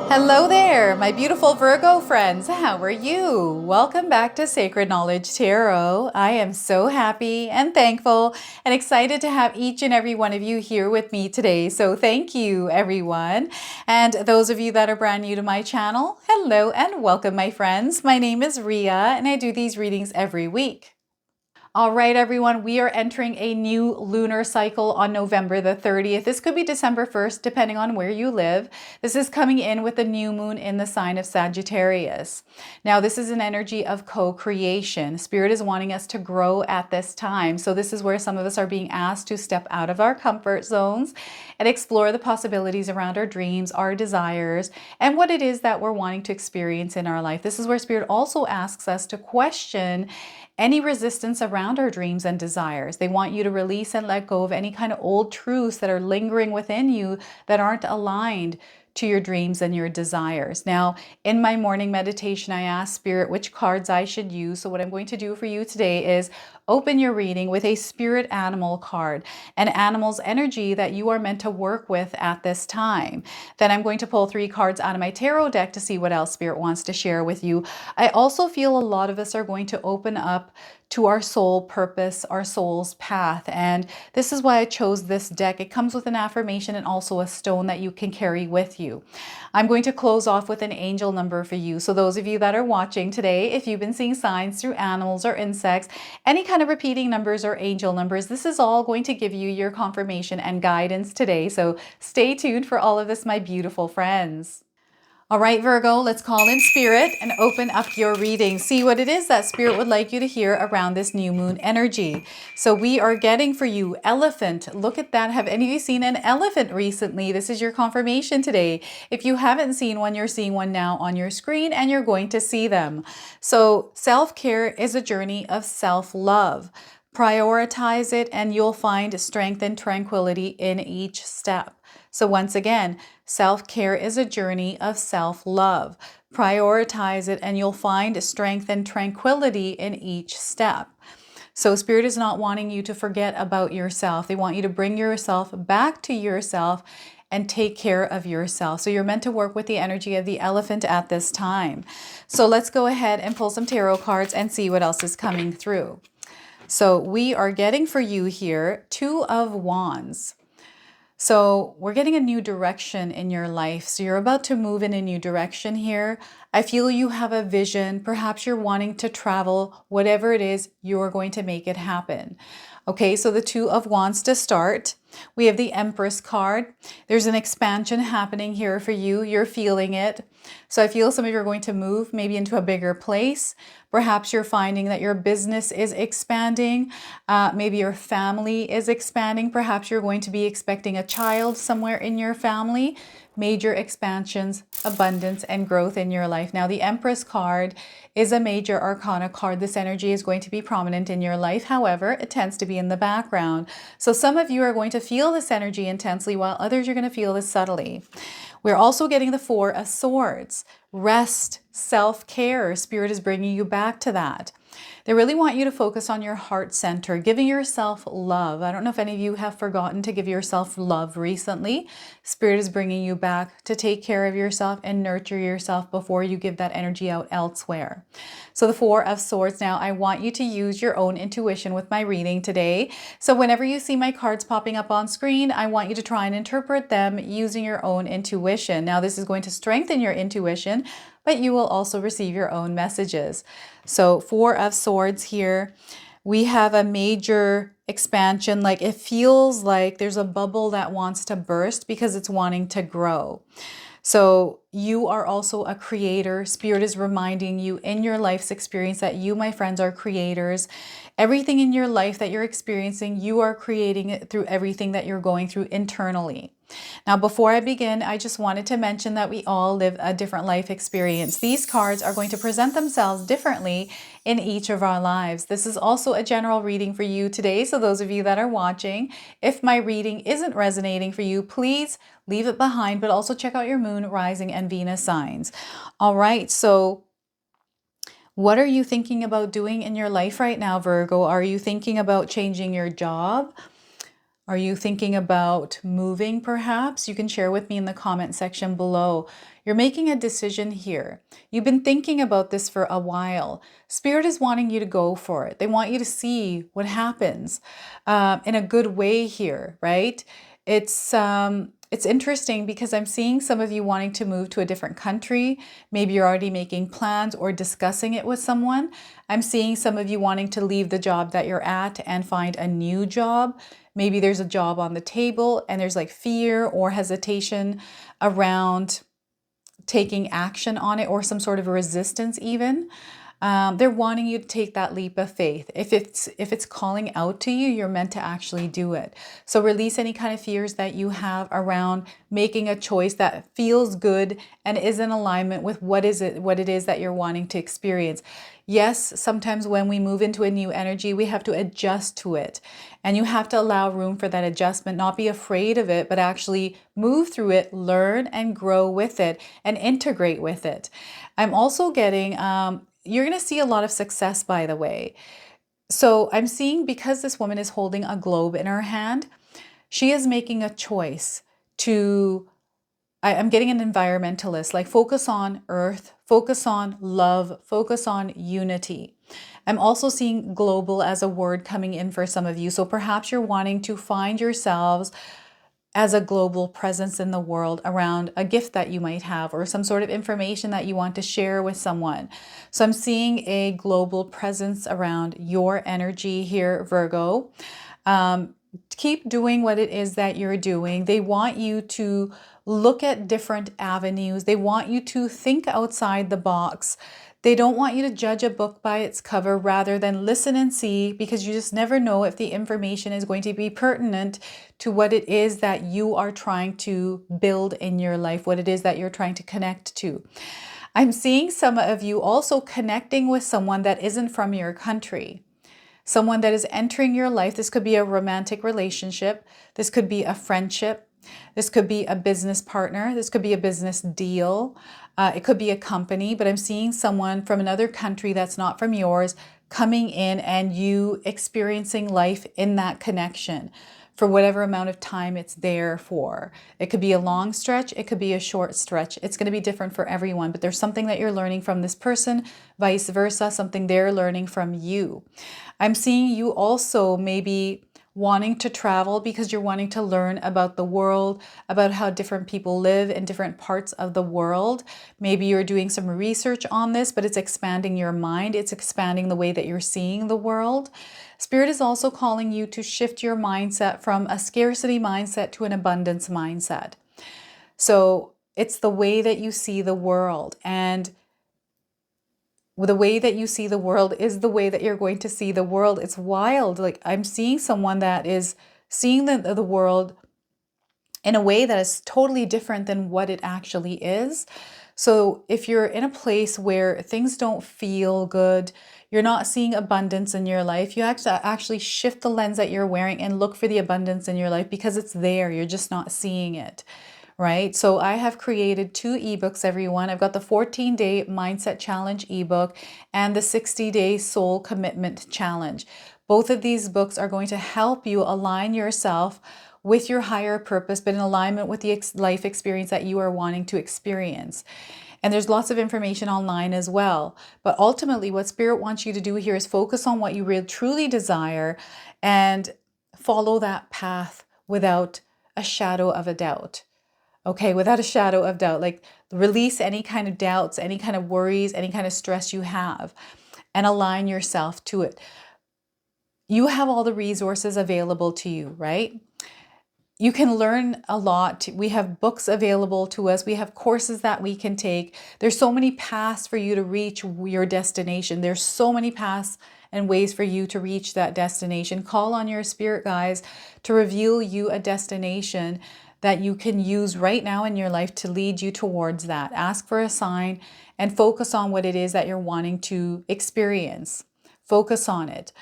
Hello there, my beautiful Virgo friends. How are you? Welcome back to Sacred Knowledge Tarot. I am so happy and thankful and excited to have each and every one of you here with me today. So thank you, everyone. And those of you that are brand new to my channel, hello and welcome, my friends. My name is Ria and I do these readings every week. All right, everyone, we are entering a new lunar cycle on November the 30th. This could be December 1st, depending on where you live. This is coming in with the new moon in the sign of Sagittarius. Now, this is an energy of co-creation. Spirit is wanting us to grow at this time. So this is where some of us are being asked to step out of our comfort zones and explore the possibilities around our dreams, our desires, and what it is that we're wanting to experience in our life. This is where Spirit also asks us to question any resistance around our dreams and desires. They want you to release and let go of any kind of old truths that are lingering within you that aren't aligned to your dreams and your desires. Now, in my morning meditation, I asked Spirit which cards I should use. So what I'm going to do for you today is open your reading with a spirit animal card, an animal's energy that you are meant to work with at this time. Then I'm going to pull 3 cards out of my tarot deck to see what else Spirit wants to share with you. I also feel a lot of us are going to open up to our soul purpose, our soul's path. And this is why I chose this deck. It comes with an affirmation and also a stone that you can carry with you. I'm going to close off with an angel number for you. So those of you that are watching today, if you've been seeing signs through animals or insects, any kind of repeating numbers or angel numbers, this is all going to give you your confirmation and guidance today. So stay tuned for all of this, my beautiful friends. All right, Virgo, let's call in Spirit and open up your reading. See what it is that Spirit would like you to hear around this new moon energy. So we are getting for you elephant. Look at that. Have any of you seen an elephant recently? This is your confirmation today. If you haven't seen one, you're seeing one now on your screen and you're going to see them. So self-care is a journey of self-love. Prioritize it and you'll find strength and tranquility in each step. So once again, self-care is a journey of self-love. Prioritize it and you'll find strength and tranquility in each step. So Spirit is not wanting you to forget about yourself. They want you to bring yourself back to yourself and take care of yourself. So you're meant to work with the energy of the elephant at this time. So let's go ahead and pull some tarot cards and see what else is coming through. So we are getting for you here 2 of Wands. So we're getting a new direction in your life. So you're about to move in a new direction here. I feel you have a vision. Perhaps you're wanting to travel. Whatever it is, you're going to make it happen. Okay, so the 2 of Wands to start. We have the Empress card. There's an expansion happening here for you. You're feeling it. So I feel some of you are going to move maybe into a bigger place. Perhaps you're finding that your business is expanding. Maybe your family is expanding. Perhaps you're going to be expecting a child somewhere in your family. Major expansions, abundance, and growth in your life. Now, the Empress card is a major arcana card. This energy is going to be prominent in your life. However, it tends to be in the background. So some of you are going to feel this energy intensely, while others are going to feel this subtly. We're also getting the 4 of Swords. Rest, self-care. Spirit is bringing you back to that. They really want you to focus on your heart center, giving yourself love. I don't know if any of you have forgotten to give yourself love recently. Spirit is bringing you back to take care of yourself and nurture yourself before you give that energy out elsewhere. So the 4 of Swords. Now, I want you to use your own intuition with my reading today. So whenever you see my cards popping up on screen, I want you to try and interpret them using your own intuition. Now, this is going to strengthen your intuition, but you will also receive your own messages. So 4 of Swords here, we have a major expansion. Like it feels like there's a bubble that wants to burst because it's wanting to grow. So you are also a creator. Spirit is reminding you in your life's experience that you, my friends, are creators. Everything in your life that you're experiencing, you are creating it through everything that you're going through internally. Now, before I begin, I just wanted to mention that we all live a different life experience. These cards are going to present themselves differently in each of our lives. This is also a general reading for you today. So those of you that are watching, if my reading isn't resonating for you, please leave it behind, but also check out your moon, rising, and Venus signs. All right, so what are you thinking about doing in your life right now, Virgo? Are you thinking about changing your job? Are you thinking about moving perhaps? You can share with me in the comment section below. You're making a decision here. You've been thinking about this for a while. Spirit is wanting you to go for it. They want you to see what happens in a good way here, right? It's interesting because I'm seeing some of you wanting to move to a different country. Maybe you're already making plans or discussing it with someone. I'm seeing some of you wanting to leave the job that you're at and find a new job. Maybe there's a job on the table and there's like fear or hesitation around taking action on it, or some sort of resistance even. They're wanting you to take that leap of faith. If it's calling out to you, you're meant to actually do it. So release any kind of fears that you have around making a choice that feels good and is in alignment with what it is that you're wanting to experience. Yes, sometimes when we move into a new energy, we have to adjust to it. And you have to allow room for that adjustment, not be afraid of it, but actually move through it, learn and grow with it, and integrate with it. I'm also getting, you're going to see a lot of success, by the way. So I'm seeing, because this woman is holding a globe in her hand, she is making a choice to, I'm getting an environmentalist, like focus on earth, focus on love, focus on unity. I'm also seeing global as a word coming in for some of you. So perhaps you're wanting to find yourselves as a global presence in the world around a gift that you might have or some sort of information that you want to share with someone. So I'm seeing a global presence around your energy here, Virgo. Keep doing what it is that you're doing. They want you to look at different avenues. They want you to think outside the box. They don't want you to judge a book by its cover, rather than listen and see, because you just never know if the information is going to be pertinent to what it is that you are trying to build in your life, what it is that you're trying to connect to. I'm seeing some of you also connecting with someone that isn't from your country. Someone that is entering your life. This could be a romantic relationship. This could be a friendship. This could be a business partner. This could be a business deal. It could be a company, but I'm seeing someone from another country that's not from yours coming in and you experiencing life in that connection for whatever amount of time it's there for. It could be a long stretch. It could be a short stretch. It's going to be different for everyone, but there's something that you're learning from this person, vice versa, something they're learning from you. I'm seeing you also maybe wanting to travel because you're wanting to learn about the world, about how different people live in different parts of the world. Maybe you're doing some research on this, but it's expanding your mind. It's expanding the way that you're seeing the world. Spirit is also calling you to shift your mindset from a scarcity mindset to an abundance mindset. So it's the way that you see the world, and the way that you see the world is the way that you're going to see the world. It's wild. Like, I'm seeing someone that is seeing the world in a way that is totally different than what it actually is. So if you're in a place where things don't feel good, you're not seeing abundance in your life, you have to actually shift the lens that you're wearing and look for the abundance in your life, because it's there. You're just not seeing it. Right? So I have created 2 ebooks, everyone. I've got the 14-day Mindset Challenge ebook and the 60-day Soul Commitment Challenge. Both of these books are going to help you align yourself with your higher purpose, but in alignment with the life experience that you are wanting to experience. And there's lots of information online as well. But ultimately, what Spirit wants you to do here is focus on what you really truly desire and follow that path without a shadow of a doubt. Okay, without a shadow of doubt, like release any kind of doubts, any kind of worries, any kind of stress you have, and align yourself to it. You have all the resources available to you, right? You can learn a lot. We have books available to us. We have courses that we can take. There's so many paths for you to reach your destination. There's so many paths and ways for you to reach that destination. Call on your spirit guides to reveal you a destination that you can use right now in your life to lead you towards that. Ask for a sign and focus on what it is that you're wanting to experience. Focus on it.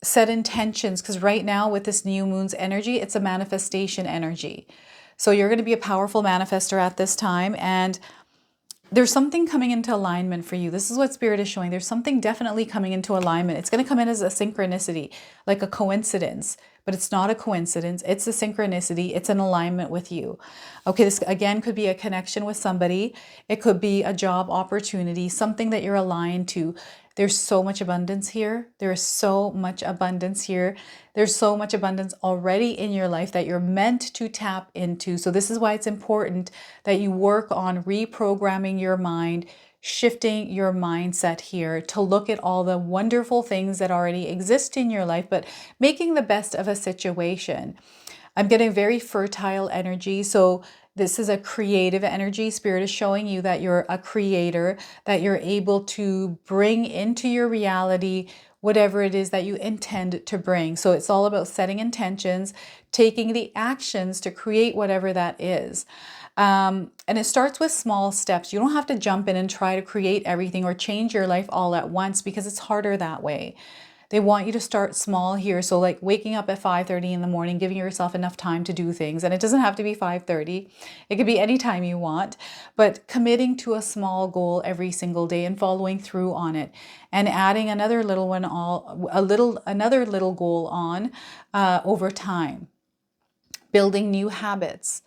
Set intentions, because right now with this new moon's energy, it's a manifestation energy. So you're going to be a powerful manifester at this time, and there's something coming into alignment for you. This is what Spirit is showing. There's something definitely coming into alignment. It's going to come in as a synchronicity, like a coincidence, but it's not a coincidence. It's a synchronicity. It's an alignment with you. Okay, this again could be a connection with somebody. It could be a job opportunity, something that you're aligned to. There's so much abundance here. There is so much abundance here. There's so much abundance already in your life that you're meant to tap into. So this is why it's important that you work on reprogramming your mind, shifting your mindset here to look at all the wonderful things that already exist in your life, but making the best of a situation. I'm getting very fertile energy. So this is a creative energy. Spirit is showing you that you're a creator, that you're able to bring into your reality whatever it is that you intend to bring. So it's all about setting intentions, taking the actions to create whatever that is. And it starts with small steps. You don't have to jump in and try to create everything or change your life all at once, because it's harder that way. They want you to start small here. So like waking up at 5:30 in the morning, giving yourself enough time to do things. And it doesn't have to be 5:30. It could be any time you want, but committing to a small goal every single day and following through on it, and adding another little one, another little goal on over time, building new habits.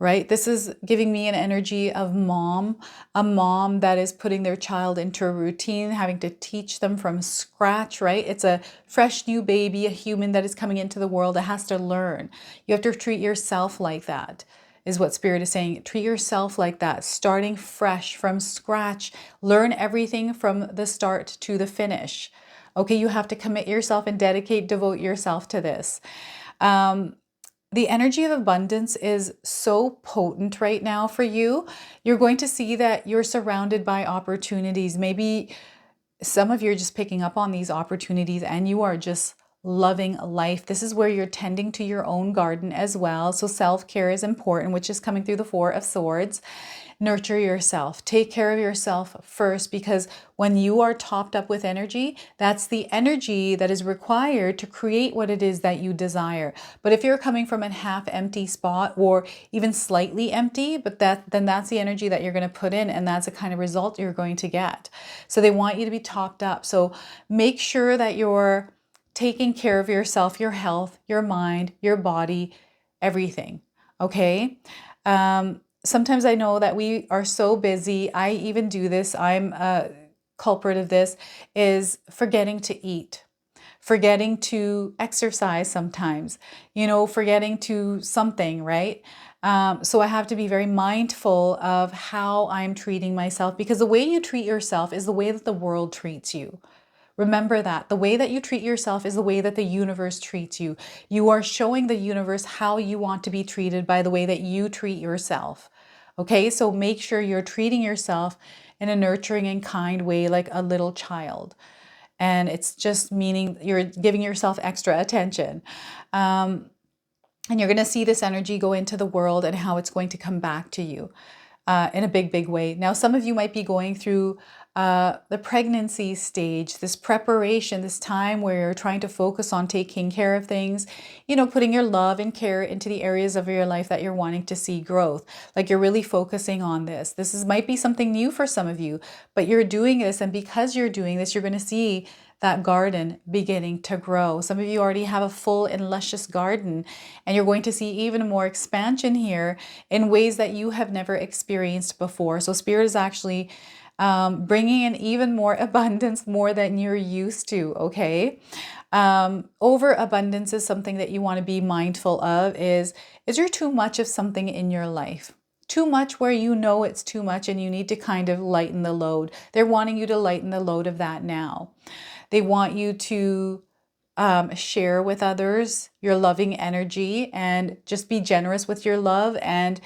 Right? This is giving me an energy of mom, a mom that is putting their child into a routine, having to teach them from scratch, right? It's a fresh new baby, a human that is coming into the world that has to learn. You have to treat yourself like that, is what Spirit is saying. Treat yourself like that, starting fresh from scratch. Learn everything from the start to the finish. Okay, you have to commit yourself and devote yourself to this. The energy of abundance is so potent right now for you. You're going to see that you're surrounded by opportunities. Maybe some of you are just picking up on these opportunities and you are just loving life. This is where you're tending to your own garden as well. So self-care is important, which is coming through the Four of Swords. Nurture yourself. Take care of yourself first, because when you are topped up with energy, that's the energy that is required to create what it is that you desire. But if you're coming from a half-empty spot or even slightly empty, then that's the energy that you're going to put in, and that's the kind of result you're going to get. So they want you to be topped up. So make sure that you're taking care of yourself, your health, your mind, your body, everything. Okay? Sometimes I know that we are so busy. I even do this. I'm a culprit of this, is forgetting to eat, forgetting to exercise sometimes, forgetting to something, right? So I have to be very mindful of how I'm treating myself, because the way you treat yourself is the way that the world treats you. Remember that. The way that you treat yourself is the way that the universe treats you. You are showing the universe how you want to be treated by the way that you treat yourself. Okay, so make sure you're treating yourself in a nurturing and kind way, like a little child. And it's just meaning you're giving yourself extra attention. And you're going to see this energy go into the world and how it's going to come back to you in a big, big way. Now, some of you might be going through the pregnancy stage, this preparation, this time where you're trying to focus on taking care of things, putting your love and care into the areas of your life that you're wanting to see growth. Like you're really focusing on this. Might be something new for some of you, but you're doing this. And because you're doing this, you're going to see that garden beginning to grow. Some of you already have a full and luscious garden, and you're going to see even more expansion here in ways that you have never experienced before. So Spirit is actually bringing in even more abundance, more than you're used to, okay? Overabundance is something that you want to be mindful of. Is there too much of something in your life? Too much where it's too much and you need to kind of lighten the load. They're wanting you to lighten the load of that now. They want you to share with others your loving energy and just be generous with your love. And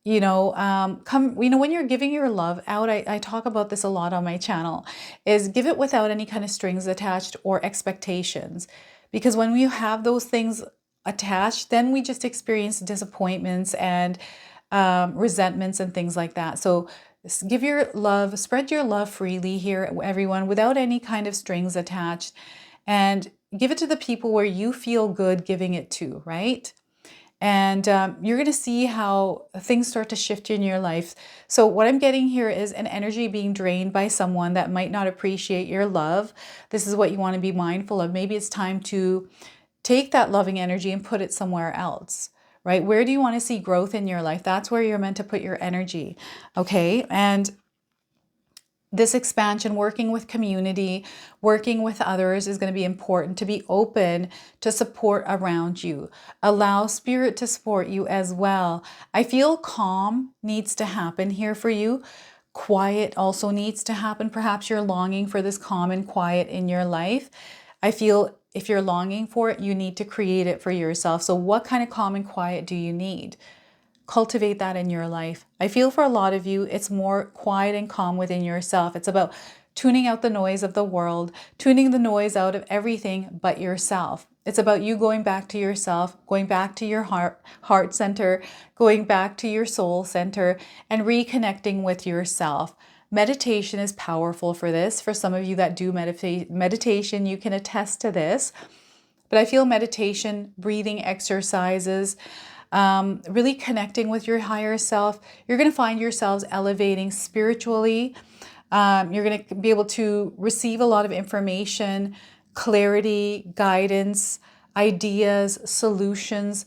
when you're giving your love out, I talk about this a lot on my channel, is give it without any kind of strings attached or expectations. Because when we have those things attached, then we just experience disappointments and resentments and things like that. So give your love, spread your love freely here, everyone, without any kind of strings attached, and give it to the people where you feel good giving it to, right? And you're going to see how things start to shift in your life. So what I'm getting here is an energy being drained by someone that might not appreciate your love. This is what you want to be mindful of. Maybe it's time to take that loving energy and put it somewhere else, right? Where do you want to see growth in your life? That's where you're meant to put your energy, okay? And this expansion, working with community, working with others is going to be important. To be open to support around you. Allow spirit to support you as well. I feel calm needs to happen here for you. Quiet also needs to happen. Perhaps you're longing for this calm and quiet in your life. I feel if you're longing for it, you need to create it for yourself. So what kind of calm and quiet do you need? Cultivate that in your life. I feel for a lot of you, it's more quiet and calm within yourself. It's about tuning out the noise of the world, tuning the noise out of everything but yourself. It's about you going back to yourself, going back to your heart center, going back to your soul center, and reconnecting with yourself. Meditation is powerful for this. For some of you that do meditation, you can attest to this. But I feel meditation, breathing exercises, really connecting with your higher self, you're going to find yourselves elevating spiritually. You're going to be able to receive a lot of information, clarity, guidance, ideas, solutions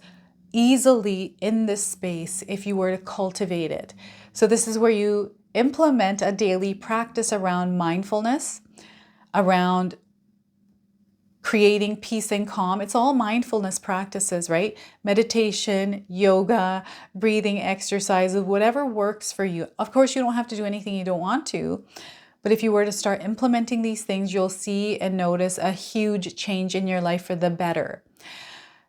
easily in this space if you were to cultivate it. So this is where you implement a daily practice around mindfulness, around creating peace and calm. It's all mindfulness practices, right? Meditation, yoga, breathing exercises, whatever works for you. Of course, you don't have to do anything you don't want to, but if you were to start implementing these things, you'll see and notice a huge change in your life for the better.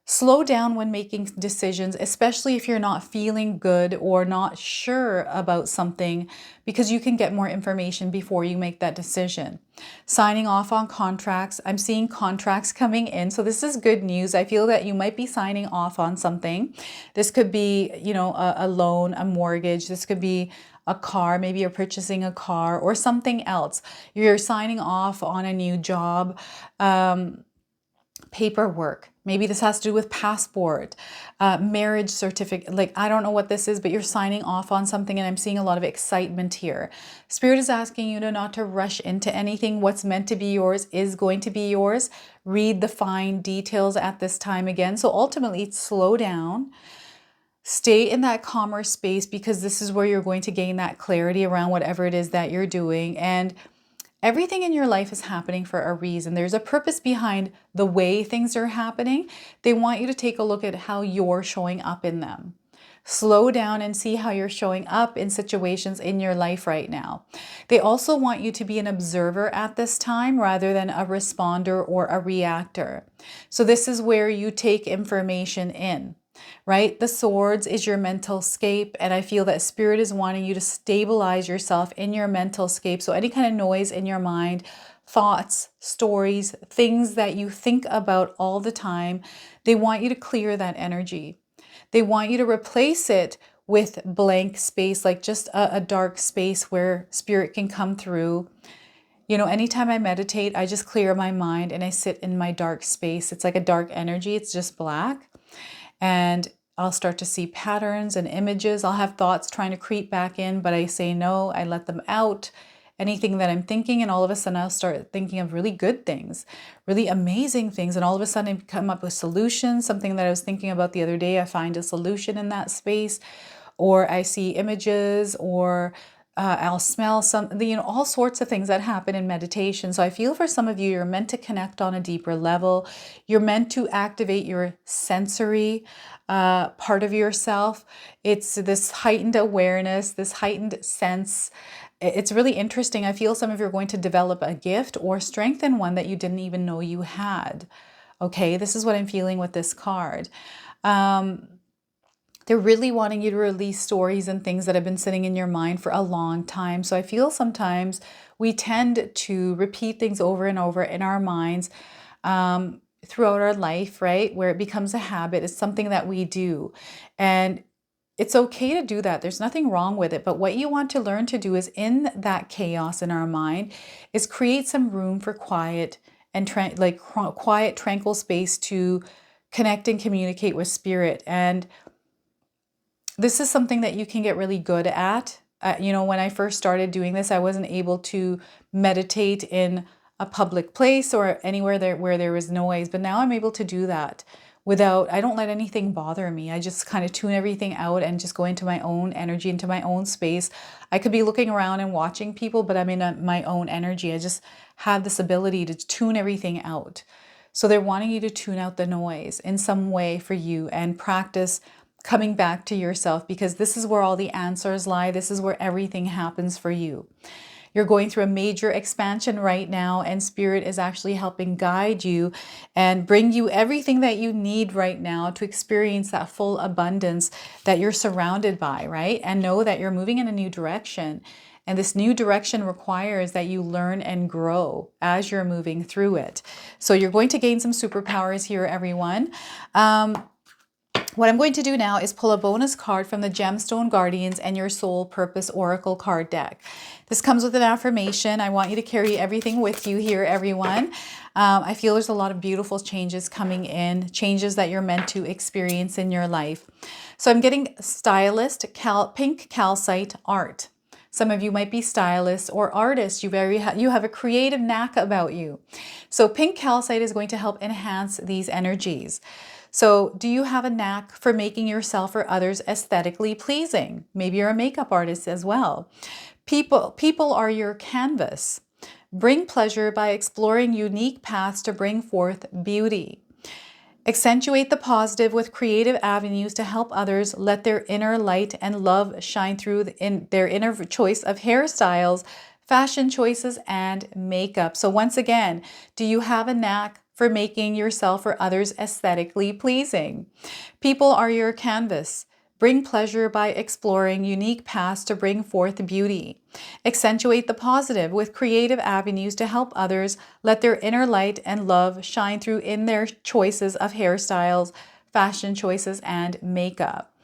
Slow down when making decisions, especially if you're not feeling good or not sure about something, because you can get more information before you make that decision. Signing off on contracts. I'm seeing contracts coming in, so this is good news. I feel that you might be signing off on something. This could be, a loan, a mortgage. This could be a car. Maybe you're purchasing a car or something else. You're signing off on a new job. Paperwork. Maybe this has to do with passport, marriage certificate. Like, I don't know what this is, but you're signing off on something, and I'm seeing a lot of excitement here. Spirit is asking you to not to rush into anything. What's meant to be yours is going to be yours. Read the fine details at this time again. So ultimately, slow down. Stay in that calmer space, because this is where you're going to gain that clarity around whatever it is that you're doing. And everything in your life is happening for a reason. There's a purpose behind the way things are happening. They want you to take a look at how you're showing up in them. Slow down and see how you're showing up in situations in your life right now. They also want you to be an observer at this time rather than a responder or a reactor. So this is where you take information in. Right? The swords is your mental scape, and I feel that spirit is wanting you to stabilize yourself in your mental scape. So any kind of noise in your mind, thoughts, stories, things that you think about all the time, they want you to clear that energy. They want you to replace it with blank space, like just a dark space where spirit can come through. Anytime I meditate, I just clear my mind and I sit in my dark space. It's like a dark energy. It's just black. And I'll start to see patterns and images. I'll have thoughts trying to creep back in, but I say no, I let them out. Anything that I'm thinking, and all of a sudden I'll start thinking of really good things, really amazing things. And all of a sudden I come up with solutions. Something that I was thinking about the other day, I find a solution in that space. Or I see images, or I'll smell something, all sorts of things that happen in meditation. So I feel for some of you, you're meant to connect on a deeper level. You're meant to activate your sensory part of yourself. It's this heightened awareness, this heightened sense. It's really interesting. I feel some of you are going to develop a gift or strengthen one that you didn't even know you had. Okay, this is what I'm feeling with this card. They're really wanting you to release stories and things that have been sitting in your mind for a long time. So I feel sometimes we tend to repeat things over and over in our minds throughout our life, right? Where it becomes a habit. It's something that we do. And it's okay to do that. There's nothing wrong with it. But what you want to learn to do is, in that chaos in our mind, is create some room for quiet and quiet, tranquil space to connect and communicate with spirit. And this is something that you can get really good at. You know, when I first started doing this, I wasn't able to meditate in a public place or anywhere where there was noise. But now I'm able to do that without, I don't let anything bother me. I just kind of tune everything out and just go into my own energy, into my own space. I could be looking around and watching people, but I'm in my own energy. I just have this ability to tune everything out. So they're wanting you to tune out the noise in some way for you and practice coming back to yourself, because this is where all the answers lie. This is where everything happens for you. You're going through a major expansion right now, and Spirit is actually helping guide you and bring you everything that you need right now to experience that full abundance that you're surrounded by, right? And know that you're moving in a new direction. And this new direction requires that you learn and grow as you're moving through it. So you're going to gain some superpowers here, everyone. What I'm going to do now is pull a bonus card from the Gemstone Guardians and Your Soul Purpose Oracle card deck. This comes with an affirmation. I want you to carry everything with you here, everyone. I feel there's a lot of beautiful changes coming in, changes that you're meant to experience in your life. So I'm getting stylist, pink calcite art. Some of you might be stylists or artists. You have a creative knack about you. So pink calcite is going to help enhance these energies. So do you have a knack for making yourself or others aesthetically pleasing? Maybe you're a makeup artist as well. People are your canvas. Bring pleasure by exploring unique paths to bring forth beauty. Accentuate the positive with creative avenues to help others let their inner light and love shine through in their inner choice of hairstyles, fashion choices, and makeup. So once again, do you have a knack for making yourself or others aesthetically pleasing? People are your canvas. Bring pleasure by exploring unique paths to bring forth beauty. Accentuate the positive with creative avenues to help others let their inner light and love shine through in their choices of hairstyles, fashion choices, and makeup.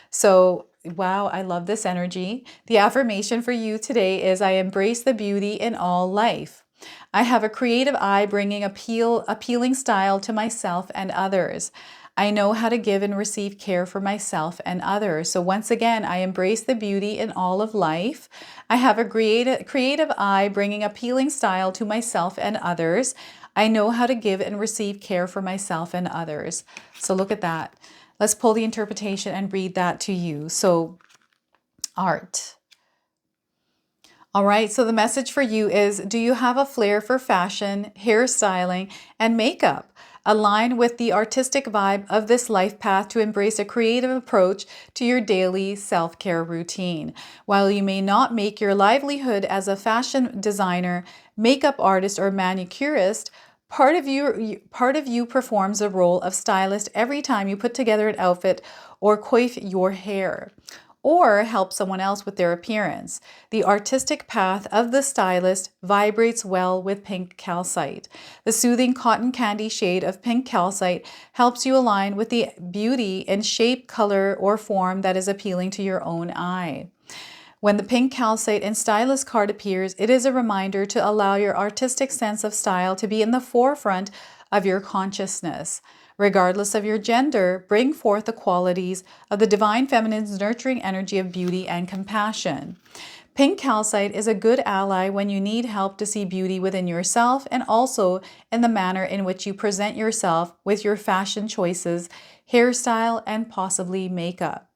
So, wow, I love this energy. The affirmation for you today is, I embrace the beauty in all life. I have a creative eye bringing appealing style to myself and others. I know how to give and receive care for myself and others. So once again, I embrace the beauty in all of life. I have a creative eye bringing appealing style to myself and others. I know how to give and receive care for myself and others. So look at that. Let's pull the interpretation and read that to you. So art. All right, so the message for you is, do you have a flair for fashion, hairstyling, and makeup? Align with the artistic vibe of this life path to embrace a creative approach to your daily self-care routine. While you may not make your livelihood as a fashion designer, makeup artist, or manicurist, part of you performs the role of stylist every time you put together an outfit or coif your hair, or help someone else with their appearance. The artistic path of the stylist vibrates well with pink calcite. The soothing cotton candy shade of pink calcite helps you align with the beauty in shape, color, or form that is appealing to your own eye. When the pink calcite and stylist card appears, it is a reminder to allow your artistic sense of style to be in the forefront of your consciousness. Regardless of your gender, bring forth the qualities of the divine feminine's nurturing energy of beauty and compassion. Pink calcite is a good ally when you need help to see beauty within yourself, and also in the manner in which you present yourself with your fashion choices, hairstyle, and possibly makeup.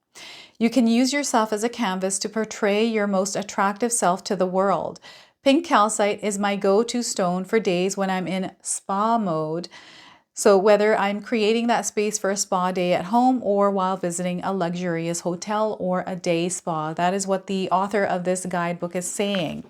You can use yourself as a canvas to portray your most attractive self to the world. Pink calcite is my go-to stone for days when I'm in spa mode. So whether I'm creating that space for a spa day at home or while visiting a luxurious hotel or a day spa, that is what the author of this guidebook is saying.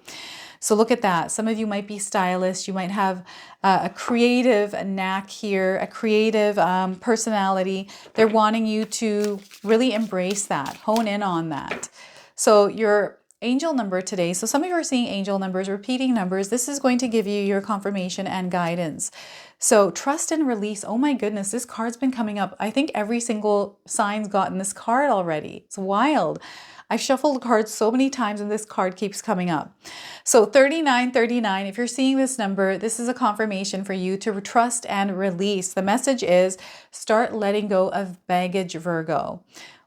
So look at that. Some of you might be stylists. You might have a creative knack here, a creative personality. They're wanting you to really embrace that, hone in on that. So you're angel number today. So some of you are seeing angel numbers, repeating numbers. This is going to give you your confirmation and guidance. So trust and release. Oh my goodness, this card's been coming up. I think every single sign's gotten this card already. It's wild. I've shuffled cards so many times and this card keeps coming up. So 3939, if you're seeing this number, this is a confirmation for you to trust and release. The message is start letting go of baggage, Virgo.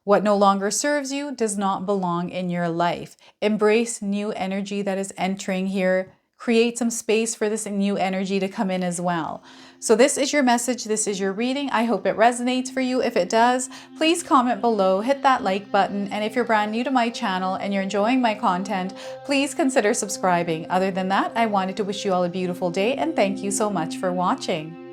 What no longer serves you does not belong in your life. Embrace new energy that is entering here. Create some space for this new energy to come in as well. So this is your message. This is your reading. I hope it resonates for you. If it does, please comment below, hit that like button. And if you're brand new to my channel and you're enjoying my content, please consider subscribing. Other than that, I wanted to wish you all a beautiful day and thank you so much for watching.